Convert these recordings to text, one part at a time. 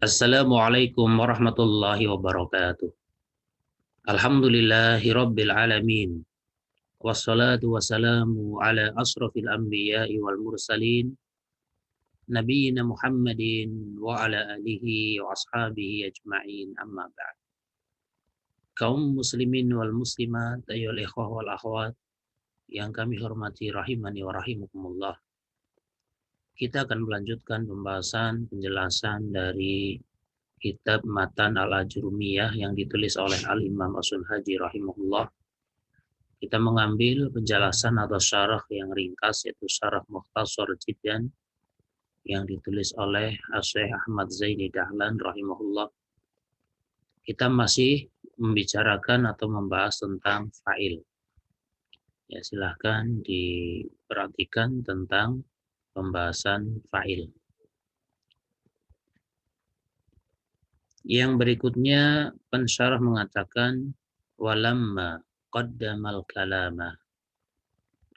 Assalamualaikum warahmatullahi wabarakatuh. Alhamdulillahi rabbil alamin. Wassalatu wassalamu ala asrafil anbiya'i wal mursalin. Nabiyyina Muhammadin wa ala alihi wa ashabihi ajma'in amma ba'd. Kaum muslimin wal muslimat, ayyuhal ikhwah wal akhwat yang kami hormati rahimani wa rahimakumullah. Kita akan melanjutkan pembahasan penjelasan dari kitab Matan al-Ajrumiyah yang ditulis oleh Al-Imam As-Sunhaji rahimahullah. Kita mengambil penjelasan atau syarah yang ringkas, yaitu syarah Mukhtasar Jiddan yang ditulis oleh Syekh Ahmad Zaini Dahlan rahimahullah. Kita masih membicarakan atau membahas tentang fa'il. Ya, silahkan diperhatikan tentang pembahasan fa'il. Yang berikutnya pensyarah mengatakan walamma qaddamal kalama,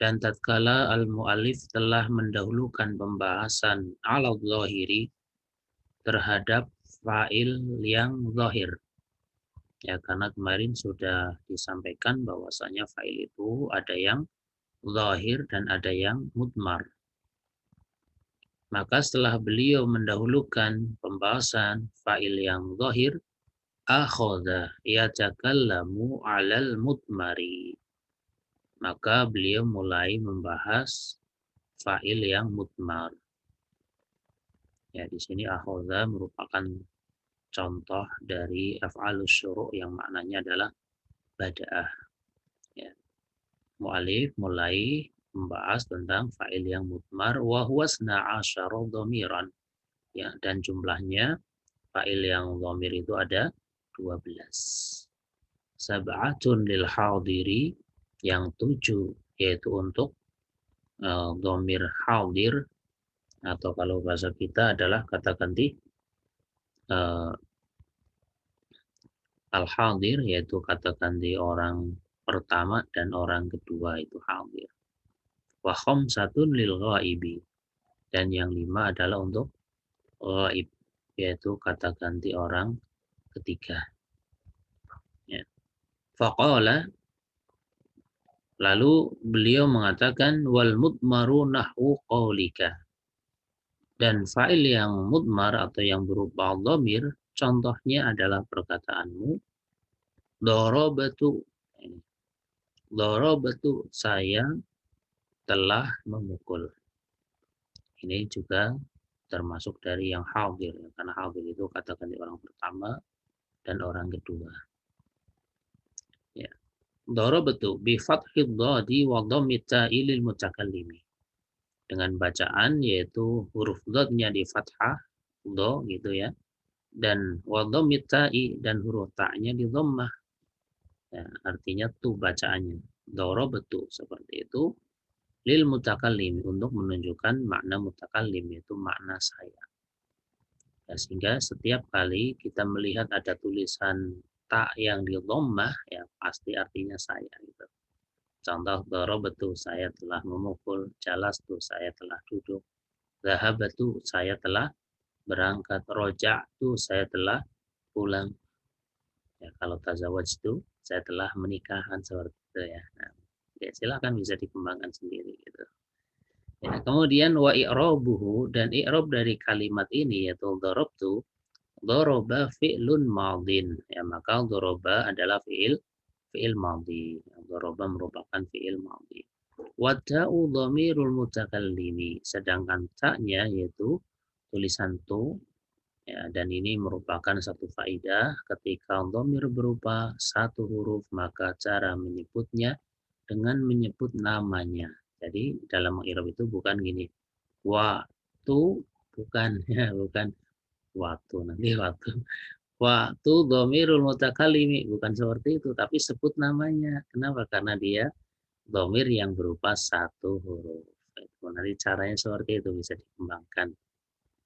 dan tatkala al-mu'allif telah mendahulukan pembahasan ala zahiri terhadap fa'il yang zahir. Ya, karena kemarin sudah disampaikan bahwasanya fa'il itu ada yang zahir dan ada yang mudmar. Maka setelah beliau mendahulukan pembahasan fa'il yang zahir, akhadha yatakallamu 'alal mudmari. Maka beliau mulai membahas fa'il yang mudmar. Ya, di sini akhadha merupakan contoh dari af'alus syuru' yang maknanya adalah bada'ah. Ya. Mu'alif mulai membahas tentang fa'il yang mudmar wa huwa 12 dhamiran. Ya, dan jumlahnya fa'il yang dhamir itu ada 12. Sab'atun lil hadiri, yang 7 yaitu untuk dhamir hadir, atau kalau bahasa kita adalah kata ganti al-hadir, yaitu kata ganti orang pertama dan orang kedua itu hadir. Wa khamsatun lil ghaibi, dan yang 5 adalah untuk ghaib, yaitu kata ganti orang ketiga. Ya. Faqala, lalu beliau mengatakan wal mudmaru nahwu qaulika, dan fa'il yang mudmar atau yang berupa dhamir contohnya adalah perkataanmu darabatu. Darabatu, saya telah memukul. Ini juga termasuk dari yang hadir, karena hadir itu kata ganti orang pertama dan orang kedua. Ya. Darabatu bi fathid dhadi wa dhammit ta'i lil mutakallimi, dengan bacaan yaitu huruf dhatnya di fathah do gitu ya, dan wa dhammit ta'i, dan huruf ta'nya di dhammah. Ya, artinya tu bacaannya darabatu seperti itu lil mutakallim, untuk menunjukkan makna mutakallim, yaitu makna saya. Ya, sehingga setiap kali kita melihat ada tulisan ta yang di dhammah, ya pasti artinya saya gitu. Contoh darabatu, saya telah memukul, jalastu, saya telah duduk, zahabatu, saya telah berangkat, roja'tu, saya telah pulang. Ya, kalau tazawwajtu, saya telah menikahkan, seperti itu ya. Nah, ya silakan bisa dikembangkan sendiri gitu. Ya, kemudian wa i'rabuhu, dan i'rab dari kalimat ini yaitu darabtu, daraba fi'lun madin. Ya, maka daraba adalah fi'il madhi. Daraba merupakan fi'il madhi. Wa ta'u dhamirul mutakallimi, sedangkan ta'nya yaitu tulisan tu. Ya, dan ini merupakan satu faidah, ketika dhamir berupa satu huruf maka cara menyebutnya dengan menyebut namanya. Jadi dalam i'rab itu bukan gini, waktu, bukan ya, bukan waktu, nanti waktu. Waktu dhamirul mutakallimi, bukan seperti itu, tapi sebut namanya. Kenapa? Karena dia dhamir yang berupa satu huruf. Nanti caranya seperti itu bisa dikembangkan.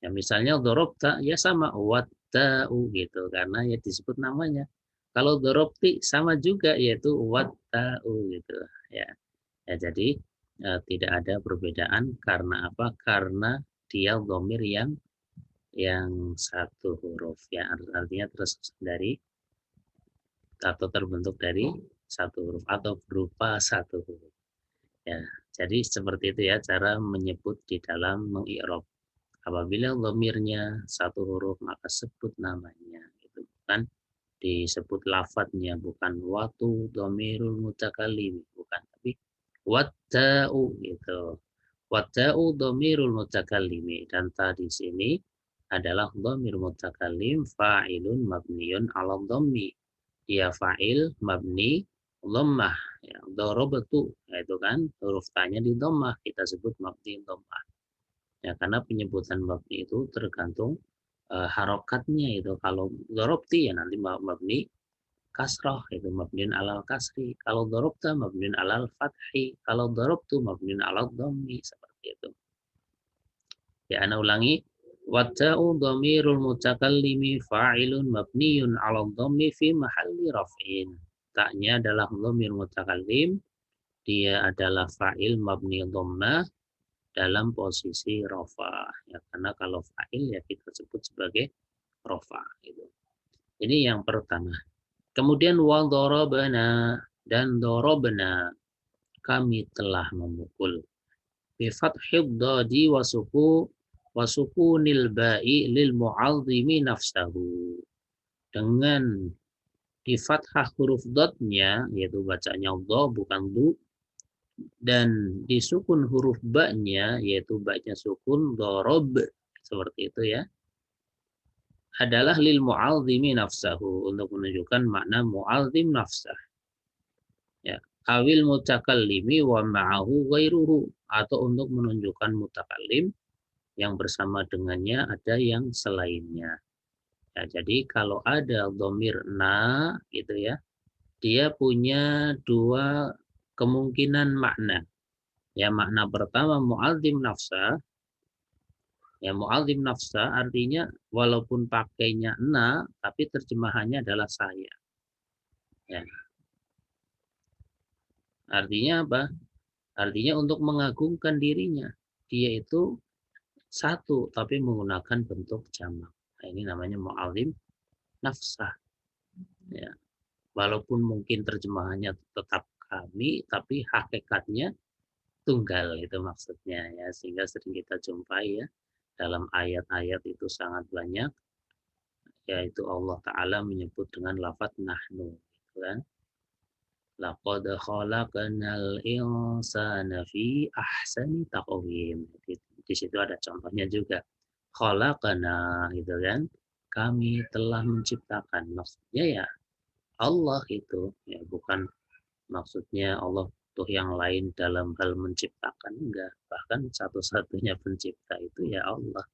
Ya misalnya dorobta, ya sama watta'u gitu, karena ya disebut namanya. Kalau dorobti sama juga, yaitu watta'u gitu ya. Ya, jadi tidak ada perbedaan. Karena apa? Karena dia dhamir yang yang satu huruf, ya artinya tersusun dari atau terbentuk dari satu huruf atau berupa satu huruf. Ya, jadi seperti itu ya cara menyebut di dalam mengi'rab. Apabila dhamirnya satu huruf maka sebut namanya. Itu bukan disebut lafadznya, bukan watu dhamirul mutakallim, bukan, tapi watta'u gitu. Watta'u dhamirul mutakallimi, dan ta di sini adalah dhamir mutakallim fa'ilun mabniun 'ala dhammi. Dia fa'il mabni dhammah ya, darabtu, itu kan huruf ta-nya di dhammah kita sebut mabni dhammah. Ya, karena penyebutan mabni itu tergantung harokatnya itu. Kalau darabti ya nanti mabni kasrah itu mabniun alal kasri. Kalau darabta mabniun alal fathi. Kalau darabtu mabniun alal dhammi, seperti itu. Ya, ana ulangi. Watta'u dhamirul mutakallimi fa'ilun mabniyun 'ala dhammi fi mahalli raf'in. Ta'nya adalah dhamir mutakallim, dia adalah fa'il mabni dhammah dalam posisi rafa. Ya, karena kalau fa'il ya kita sebut sebagai rafa itu. Ini yang pertama. Kemudian wa darabna, dan darabna, kami telah memukul. Bi fathid dadi wa sukunil ba'i lil mu'azzimi nafsahu. Dengan di fathah huruf dotnya, yaitu bacanya dha bukan du, dan disukun huruf ba-nya, yaitu ba-nya sukun dorob, seperti itu ya, adalah lil mu'azzimi nafsahu, untuk menunjukkan makna mu'azzim nafsah. Ya, awil mutakallimi wa ma'ahu ghairuhu, atau untuk menunjukkan mutakallim yang bersama dengannya ada yang selainnya. Ya, jadi kalau ada dhamir na gitu ya, dia punya dua kemungkinan makna. Ya, makna pertama mu'azzim nafsah. Ya, mu'azzim nafsah artinya walaupun pakainya na, tapi terjemahannya adalah saya. Ya. Artinya apa? Artinya untuk mengagungkan dirinya. Dia itu satu, tapi menggunakan bentuk jamak. Nah, ini namanya mu'azzim nafsah. Ya. Walaupun mungkin terjemahannya tetap kami, tapi hakikatnya tunggal, itu maksudnya ya. Sehingga sering kita jumpai ya dalam ayat-ayat itu sangat banyak, yaitu Allah Ta'ala menyebut dengan lafadz nahnu, gitu kan. Laqad khalaqnal insana fi ahsani taqwim. Di situ ada contohnya juga. Khalaqna, gitu kan. Kami telah menciptakan. Maksudnya ya Allah itu, ya bukan maksudnya Allah tuh yang lain dalam hal menciptakan, enggak. Bahkan satu-satunya pencipta itu ya Allah.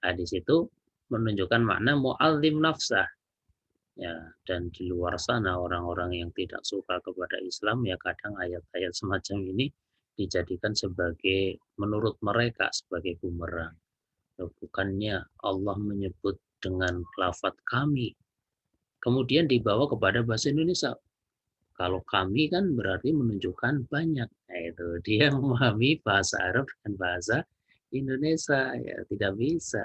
Nah, di situ menunjukkan makna mu'azzim nafsah. Ya, dan di luar sana orang-orang yang tidak suka kepada Islam ya kadang ayat-ayat semacam ini dijadikan sebagai, menurut mereka, sebagai bumerang. Bukannya Allah menyebut dengan lafadz kami, kemudian dibawa kepada bahasa Indonesia. Kalau kami kan berarti menunjukkan banyak. Nah, itu dia memahami bahasa Arab dan bahasa Indonesia, ya tidak bisa.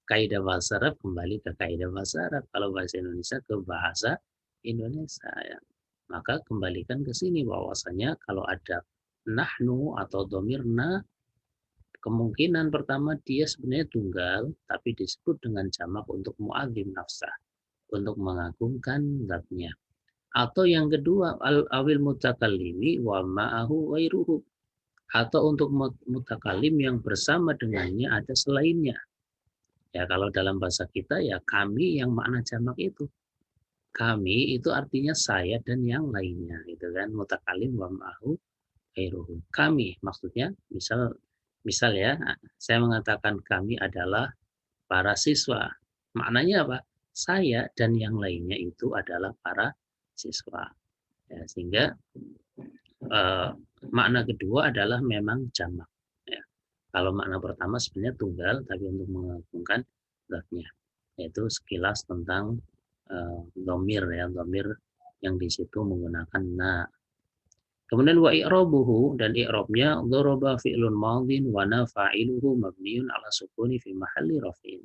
Kaidah bahasa Arab kembali ke kaidah bahasa Arab. Kalau bahasa Indonesia ke bahasa Indonesia ya. Maka kembalikan ke sini bahwasanya kalau ada nahnu atau domirna, kemungkinan pertama dia sebenarnya tunggal tapi disebut dengan jamak untuk mu'adzim nafsah, untuk mengagungkan zatnya. Atau yang kedua awil mutakallimi wa ma'ahu wairuhu, atau untuk mutakalim yang bersama dengannya ada selainnya. Ya, kalau dalam bahasa kita ya kami yang makna jamak itu. Kami itu artinya saya dan yang lainnya, gitu kan. Mutakalim wa ma'ahu ghairuhu. Kami maksudnya misal ya, saya mengatakan kami adalah para siswa. Maknanya apa? Saya dan yang lainnya itu adalah para siswa. Ya, sehingga makna kedua adalah memang jamak. Ya. Kalau makna pertama sebenarnya tunggal, tapi untuk mengagungkan zatnya. Yaitu sekilas tentang dhamir ya, dhamir yang di situ menggunakan na. Kemudian wa i'rabuhu, dan i'rabnya daraba fi'lun madhin wa na fa'iluhu mabniun ala sukuni fi mahalli raf'in.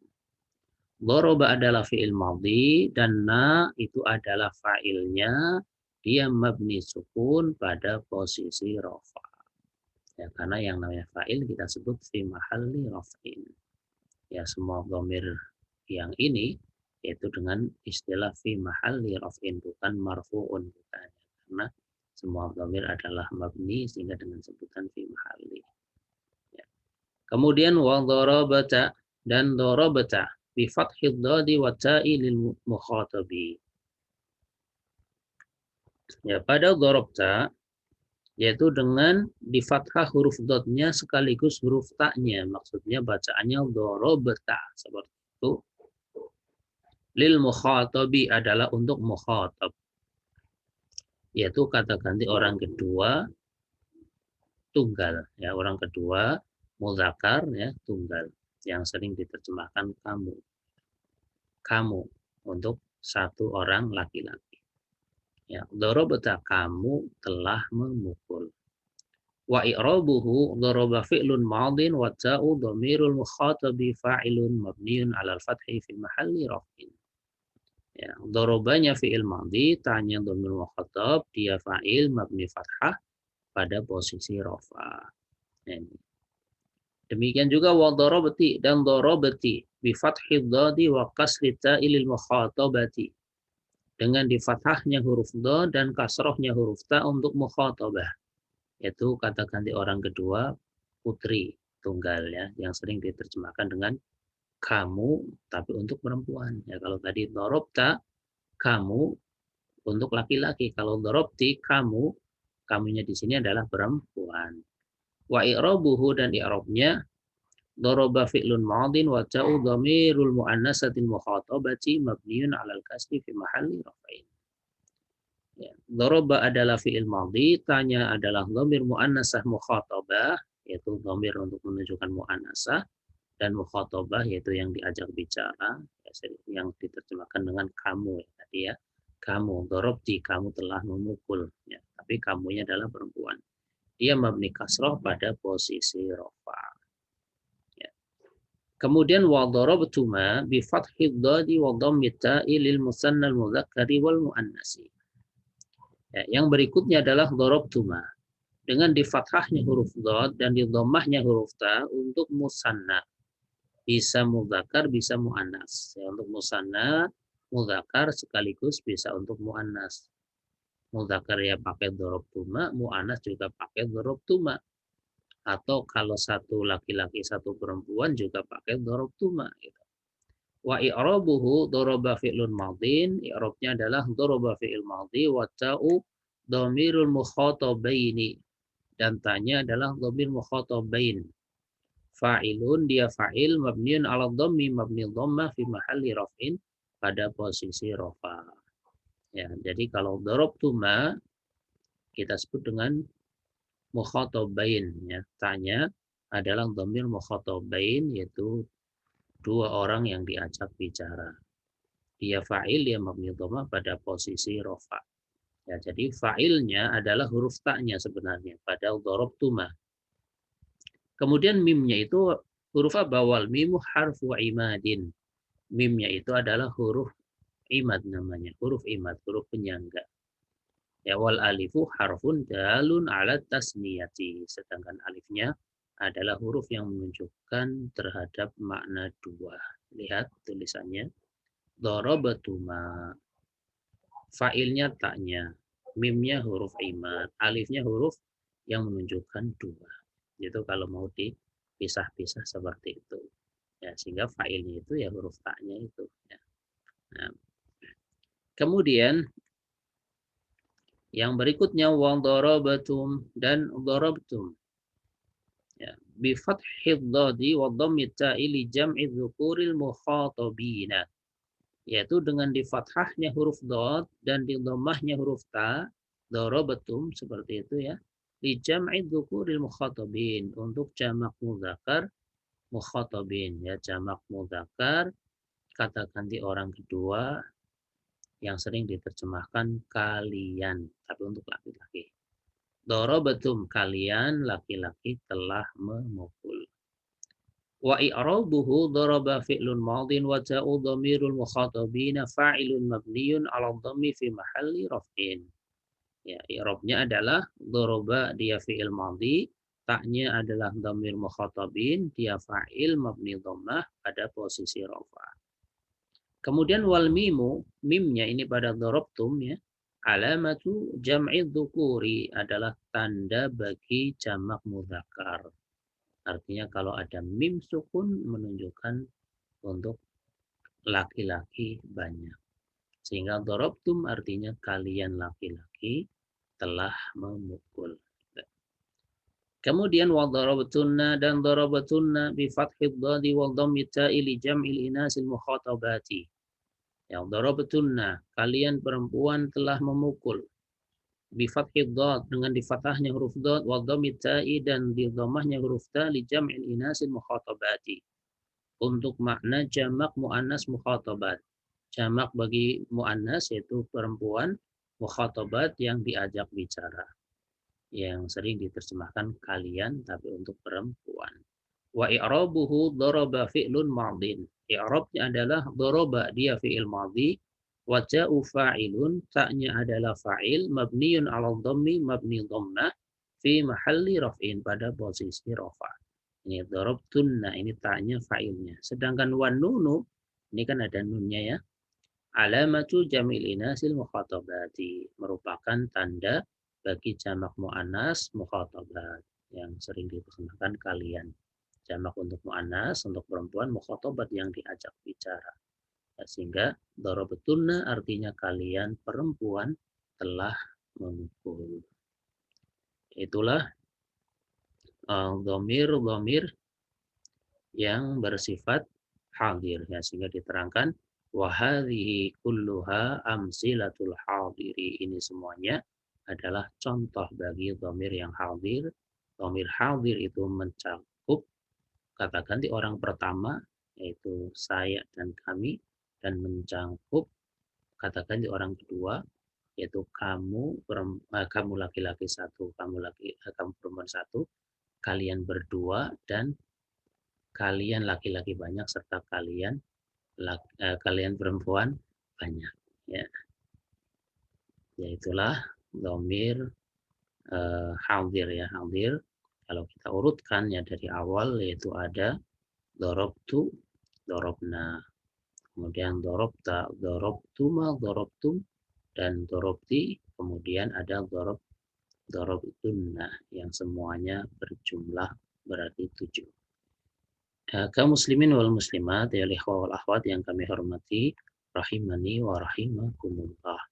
Doroba adalah fi'il madhi dan na itu adalah fa'ilnya, dia mabni sukun pada posisi rafa. Ya, karena yang namanya fa'il kita sebut fi mahalli raf'in. Ya, semua dhamir yang ini yaitu dengan istilah fi mahalli raf'in, bukan marfu'un, bukan. Karena semua dhamir adalah mabni sehingga dengan sebutan fi mahalli. Ya. Kemudian wa dharabata dan dharabata bi fathid dhadi wa ta'i lil mukhatabi. Ya, pada dharabta yaitu dengan di fathah huruf dotnya sekaligus huruf taknya, maksudnya bacaannya dorobeta seperti itu. Lil mukhatabi adalah untuk mukhatab, yaitu kata ganti orang kedua tunggal, ya orang kedua muzakkar ya tunggal yang sering diterjemahkan kamu untuk satu orang laki-laki. Ya, dorobeta kamu telah memukul. Wa i'rabuhu daraba fi'lun madin wa ta'u dhamirul mukhatabi fa'ilun mabniun 'alal fathi fil mahalli raf'in. Ya, darabanya fi'il madhi, ta'nya dhamir mukhatab, dia fa'il mabni fathah pada posisi rafa. Ya, demikian juga wa darabati dan darabati bi fathi dhadi wa kasri ta'il mukhatabati. Dengan di fathahnya huruf dha dan kasrohnya huruf ta untuk mukhatabah. Yaitu kata ganti orang kedua putri tunggal ya yang sering diterjemahkan dengan kamu tapi untuk perempuan ya. Kalau tadi dorobta kamu untuk laki-laki, kalau dorobti kamunya di sini adalah perempuan. Wa i'rabuhu dan i'rabnya doroba fi'lun madin wa ta'u dhamirul muannasatil mukhatabati mabniun 'alal kasri fi mahalli raf'in. Ya. Doroba adalah fi'il madhi, tanya adalah dhamir muannasah mukhatabah, yaitu dhamir untuk menunjukkan muannasah, dan mukhatabah yaitu yang diajak bicara, yang diterjemahkan dengan kamu ya, tadi ya. Kamu, dorobti, kamu telah memukul. Ya. Tapi kamunya adalah perempuan. Dia mabni kasroh pada posisi rofa. Ya. Kemudian wa darabtuma bi fathid dhadi wa dhammi ta'i lil musannal mudzakkari wal muannasi. Ya, yang berikutnya adalah dorobtuma dengan di fathahnya huruf dhad dan di dhammahnya huruf ta untuk musanna, bisa mudzakkar bisa muannas. Ya, untuk musanna mudzakkar sekaligus bisa untuk muannas. Mudzakkar ya pakai dorobtuma, muannas juga pakai dorobtuma. Atau kalau satu laki-laki satu perempuan juga pakai dorobtuma gitu. Wa i'rabuhu daraba fi'lun madhin, i'rabnya adalah daraba fi'il madhi wa ta'u dhamirul mukhatabaini, dan tanya adalah dhamir mukhatabain. Fa'ilun dia fa'il mabniun 'ala dhammi mabni dhammah fi mahalli raf'in pada posisi rafa. Ya, jadi kalau darabtuma kita sebut dengan mukhatabain ya. Tanya adalah dhamir mukhatabain yaitu dua orang yang diajak bicara. Dia fa'il, dia mabni dhammah pada posisi rafa. Ya, jadi fa'ilnya adalah huruf ta'nya sebenarnya pada darabtuma. Kemudian mimnya itu huruf apa? Wal mimu harfu imadin. Mimnya itu adalah huruf imad namanya, huruf imad, huruf penyangga. Ya, wal alifu harfun dalun ala tasniyati. Sedangkan alifnya adalah huruf yang menunjukkan terhadap makna dua. Lihat tulisannya. Dorobatuma. Fa'ilnya taknya. Mimnya huruf imad. Alifnya huruf yang menunjukkan dua. Itu kalau mau dipisah-pisah seperti itu. Ya, sehingga fa'ilnya itu ya huruf taknya itu. Ya. Nah, kemudian yang berikutnya wa darabatum dan darabtum. Ya, bi fathid dhadi wa dhammi ta'i li jam'i dzukuril mukhatabina. Yaitu dengan di fathahnya huruf dhad dan di dhammahnya huruf ta, darabatum seperti itu ya. Li jam'i dzukuril mukhatabin, untuk jamak mudzakkar mukhatabin ya, jamak mudzakkar kata ganti orang kedua yang sering diterjemahkan kalian, tapi untuk laki-laki. Dorobatum kalian laki-laki telah memukul. Wa i'rabuhu daraba fi'lun madin wa ta'u dhamirul mukhatabina fa'ilun mabniyun 'ala dhammi fi mahalli raf'in. Ya, i'rabnya adalah daraba dia fi'il madhi, ta'nya adalah dhamir mukhatabin, dia fa'il mabni dhammah pada posisi rafa'. Kemudian wal mimu, mimnya ini pada darabtum ya. Alamatu jam'i dzukuri adalah tanda bagi jamak mudzakkar. Artinya kalau ada mim sukun menunjukkan untuk laki-laki banyak. Sehingga darabtum artinya kalian laki-laki telah memukul. Kemudian wa darabatunna dan darabatunna bi fathid dhadi wal dhammi ta'i li jam'il inasil mukhatabati. Ya darabatunna kalian perempuan telah memukul bi fathid dhad dengan di fathahnya huruf dhad wal dhammi ta'i dan di dhammahnya huruf ta li jam'il inasil mukhatabati. Untuk makna jamak muannas mukhatabat. Jamak bagi muannas yaitu perempuan, mukhatabat yang diajak bicara. Yang sering diterjemahkan kalian tapi untuk perempuan. Wa i'rabuhu daraba fi'lun madin. I'rabnya adalah daraba dia fi'il madhi. Wa ja'u fa'ilun ta'nya adalah fa'il mabniun 'ala dhammi mabni dhammah fi mahalli raf'in pada posisi rafa'. Ini darabtunna ini ta'nya fa'ilnya. Sedangkan wan nunu ini kan ada nunnya ya. Alamatu jamil inasil mukhatabati merupakan tanda bagi jamak muannas mukhatabat yang sering digunakan kalian. Jamak untuk muannas untuk perempuan mukhatabat yang diajak bicara. Sehingga darabatunna artinya kalian perempuan telah memukul. Itulah dhamir-dhamir yang bersifat hadir ya, sehingga diterangkan wa hadhihi kulluha amsilatul hadiri, ini semuanya adalah contoh bagi dhamir yang hadir. Dhamir hadir itu mencakup kata ganti orang pertama yaitu saya dan kami, dan mencakup kata ganti orang kedua yaitu kamu laki-laki satu, kamu perempuan satu, kalian berdua, dan kalian laki-laki banyak serta kalian perempuan banyak ya. Yaitulah dhamir hadir ya, hadir. Kalau kita urutkan ya dari awal yaitu ada darabtu, darabna, kemudian darabta, darabtuma, darabtum, dan darabti, kemudian ada darabtunna yang semuanya berjumlah berarti 7. Kaum muslimin wal muslimat ya ikhwah wal akhwat yang kami hormati rahimani wa rahimakumullah.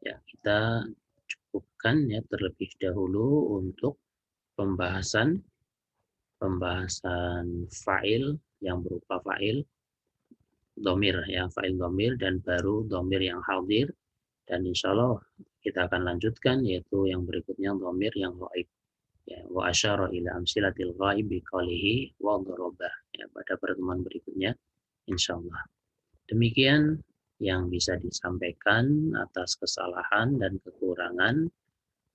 Ya, kita cukupkan ya terlebih dahulu untuk pembahasan fa'il yang berupa fa'il dhamir ya, fa'il dhamir dan baru dhamir yang hadir, dan insyaallah kita akan lanjutkan yaitu yang berikutnya dhamir yang ghaib. Ya, wa asyara ila amsilatil ghaib biqalihi wa darabah ya, pada pertemuan berikutnya insyaallah. Demikian yang bisa disampaikan. Atas kesalahan dan kekurangan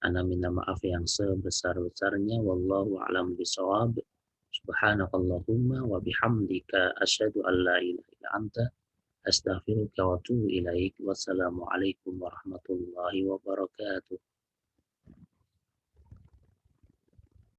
ana minta maaf yang sebesar-besarnya, wallahu a'lam bishawab. Subhanakallahumma wa bihamdika asyhadu an la ilaha illa anta astaghfiruka wa atubu ilaik. Wassalamualaikum warahmatullahi wabarakatuh.